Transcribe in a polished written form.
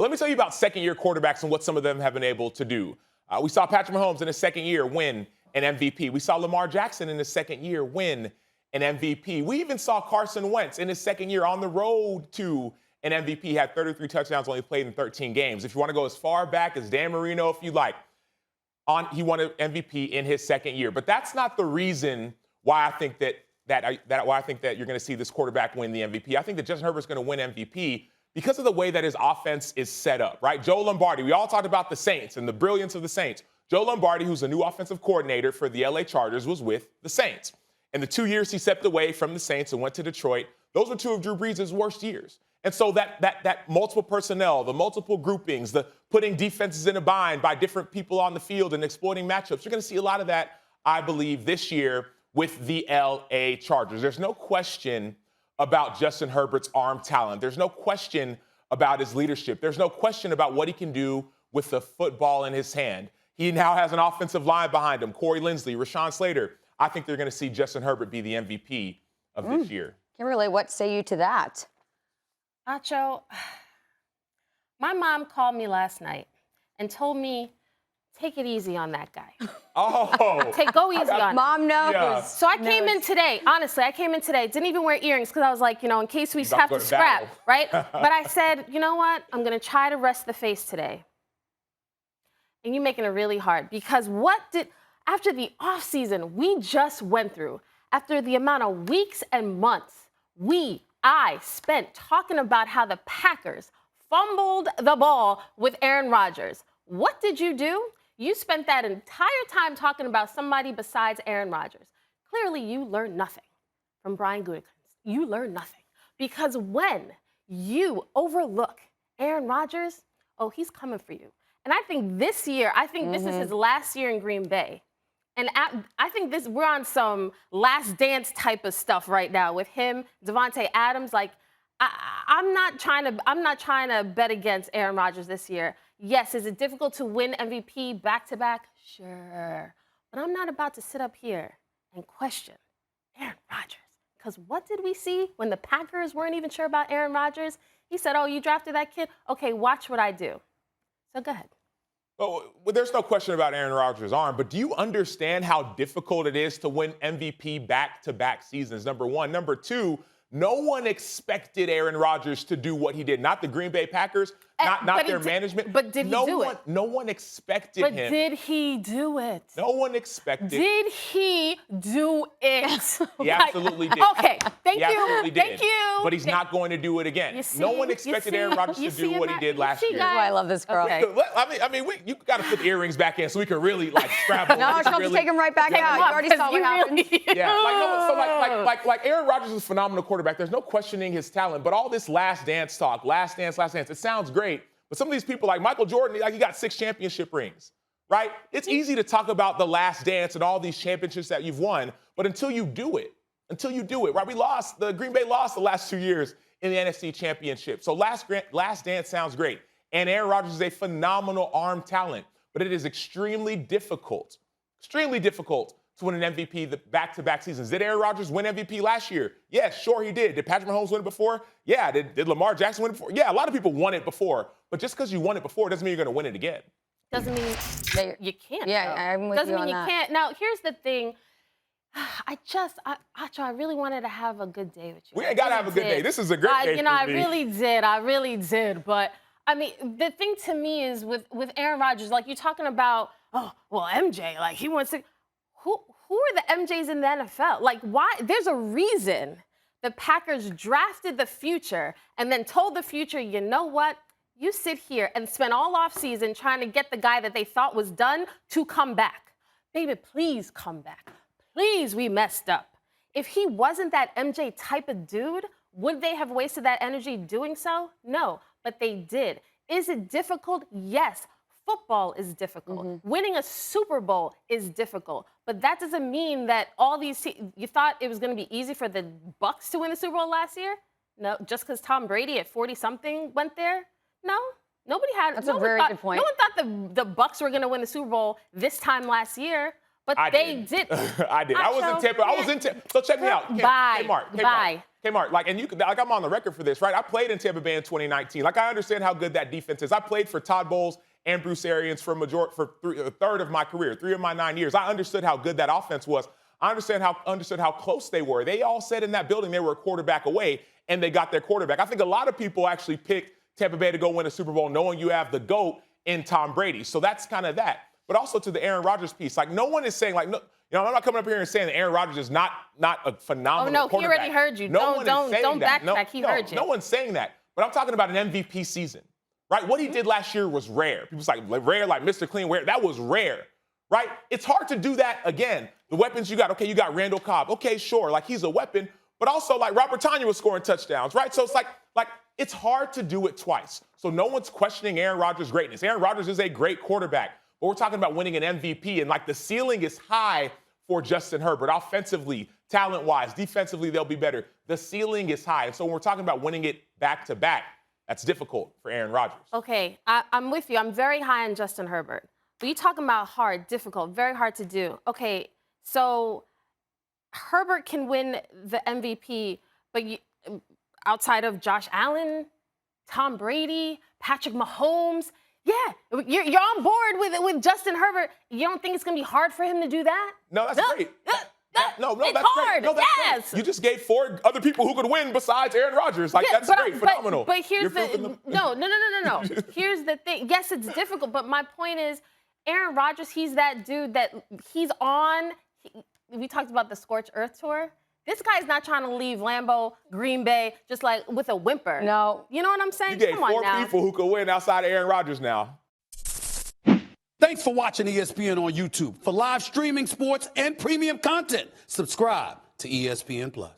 Let me tell you about second-year quarterbacks and what some of them have been able to do. We saw Patrick Mahomes in his second year win an MVP. We saw Lamar Jackson in his second year win an MVP. We even saw Carson Wentz in his second year on the road to an MVP, had 33 touchdowns, only played in 13 games. If you want to go as far back as Dan Marino, if you like, he won an MVP in his second year. But that's not the reason why I think that you're going to see this quarterback win the MVP. I think that Justin Herbert's going to win MVP because of the way that his offense is set up, right? Joe Lombardi, we all talked about the Saints and the brilliance of the Saints. Joe Lombardi, who's the new offensive coordinator for the LA Chargers, was with the Saints. And the 2 years he stepped away from the Saints and went to Detroit, those were two of Drew Brees' worst years. And so that multiple personnel, the multiple groupings, the putting defenses in a bind by different people on the field and exploiting matchups, you're going to see a lot of that, I believe, this year with the LA Chargers. There's no question about Justin Herbert's arm talent. There's no question about his leadership. There's no question about what he can do with the football in his hand. He now has an offensive line behind him, Corey Linsley, Rashawn Slater. I think they're going to see Justin Herbert be the MVP of this year. Kimberly, what say you to that? Acho, my mom called me last night and told me, take it easy on that guy. Oh. Go easy on him. Mom knows. Yeah. So I came in today, honestly, didn't even wear earrings because I was like, in case we have to scrap, right? But I said, you know what? I'm going to try to rest the face today. And you're making it really hard because after the offseason we just went through, after the amount of weeks and months I spent talking about how the Packers fumbled the ball with Aaron Rodgers. What did you do? You spent that entire time talking about somebody besides Aaron Rodgers. Clearly, you learned nothing from Brian Gutekunst. You learned nothing. Because when you overlook Aaron Rodgers, he's coming for you. And I think this year, this is his last year in Green Bay. And I think we're on some last dance type of stuff right now with him, Devontae Adams. Like, I'm not trying to bet against Aaron Rodgers this year. Yes, is it difficult to win MVP back-to-back? Sure. But I'm not about to sit up here and question Aaron Rodgers. Because what did we see when the Packers weren't even sure about Aaron Rodgers? He said, you drafted that kid? Okay, watch what I do. So go ahead. Well, there's no question about Aaron Rodgers' arm, but do you understand how difficult it is to win MVP back-to-back seasons, number one? Number two, no one expected Aaron Rodgers to do what he did. Not the Green Bay Packers, not their management. But did he do it? No one expected him. But did he do it? No one expected. Did he do it? He absolutely did. Okay, thank he you. Absolutely did. Thank you. But he's not going to do it again. No one expected Aaron Rodgers to do what he did last year. I love this girl. Okay. You got to put the earrings back in so we can really scrabble. No, she'll just take them right back out. You already saw what happened. Yeah, like Aaron Rodgers is a phenomenal quarterback. There's no questioning his talent. But all this last dance talk, last dance, it sounds great. But some of these people, like Michael Jordan, he got 6 championship rings, right? It's easy to talk about the last dance and all these championships that you've won, but until you do it, right? The Green Bay lost the last 2 years in the NFC Championship. So last dance sounds great. And Aaron Rodgers is a phenomenal arm talent, but it is extremely difficult to win an MVP the back-to-back seasons. Did Aaron Rodgers win MVP last year? Yes, sure he did. Did Patrick Mahomes win it before? Yeah. Did Lamar Jackson win it before? Yeah, a lot of people won it before. But just because you won it before doesn't mean you're going to win it again. Doesn't mean you can't. Yeah, I'm with you on that. Doesn't mean you can't. Now, here's the thing. I really wanted to have a good day with you. We ain't got to have a good day. This is a great day for me. I really did. But, I mean, the thing to me is with Aaron Rodgers, like you're talking about, MJ, like he wants to. Who are the MJs in the NFL? Like, why? There's a reason the Packers drafted the future and then told the future, you know what? You sit here and spend all offseason trying to get the guy that they thought was done to come back. Baby, please come back. Please, we messed up. If he wasn't that MJ type of dude, would they have wasted that energy doing so? No, but they did. Is it difficult? Yes. Football is difficult. Winning a Super Bowl is difficult. But that doesn't mean that you thought it was going to be easy for the Bucs to win the Super Bowl last year? No, just because Tom Brady at 40-something went there? No. Nobody had. That's a very good point. No one thought the Bucs were going to win the Super Bowl this time last year. But I they did. did. I did. I was in Tampa. I was in Tampa. So check me out. Kmart. Like, and you could, like, I'm on the record for this, right? I played in Tampa Bay in 2019. Like, I understand how good that defense is. I played for Todd Bowles and Bruce Arians for a third of my career, 3 of my 9 years. I understood how good that offense was. I understood how close they were. They all said in that building they were a quarterback away, and they got their quarterback. I think a lot of people actually picked Tampa Bay to go win a Super Bowl knowing you have the GOAT in Tom Brady. So that's kind of that. But also to the Aaron Rodgers piece, like, no one is saying, like, no, you know, I'm not coming up here and saying that Aaron Rodgers is not a phenomenal quarterback. Oh, no, he already heard you. Don't backtrack. He heard you. No one's saying that. But I'm talking about an MVP season, right? What he did last year was rare. People's like rare, like Mr. Clean, rare. That was rare, right? It's hard to do that again. The weapons you got, okay, you got Randall Cobb. Okay, sure, like he's a weapon. But also, like, Robert Tonyan was scoring touchdowns, right? So it's like it's hard to do it twice. So no one's questioning Aaron Rodgers' greatness. Aaron Rodgers is a great quarterback. But we're talking about winning an MVP, and, like, the ceiling is high for Justin Herbert. Offensively, talent-wise, defensively, they'll be better. The ceiling is high. And so when we're talking about winning it back-to-back, that's difficult for Aaron Rodgers. Okay, I'm with you. I'm very high on Justin Herbert. But you're talking about hard, difficult, very hard to do. Okay, so Herbert can win the MVP, but outside of Josh Allen, Tom Brady, Patrick Mahomes, yeah, you're on board with Justin Herbert. You don't think it's going to be hard for him to do that? No, that's great. No, it's that's hard. Great. No, that's yes. Great. You just gave 4 other people who could win besides Aaron Rodgers. Like, that's great, phenomenal. But here's no. Here's the thing. Yes, it's difficult, but my point is, Aaron Rodgers, he's that dude that he's on. We talked about the Scorched Earth tour. This guy's not trying to leave Lambeau, Green Bay, just like with a whimper. No. You know what I'm saying? You gave Come on 4 now. people who could win outside of Aaron Rodgers now. Thanks for watching ESPN on YouTube. For live streaming, sports, and premium content, subscribe to ESPN+.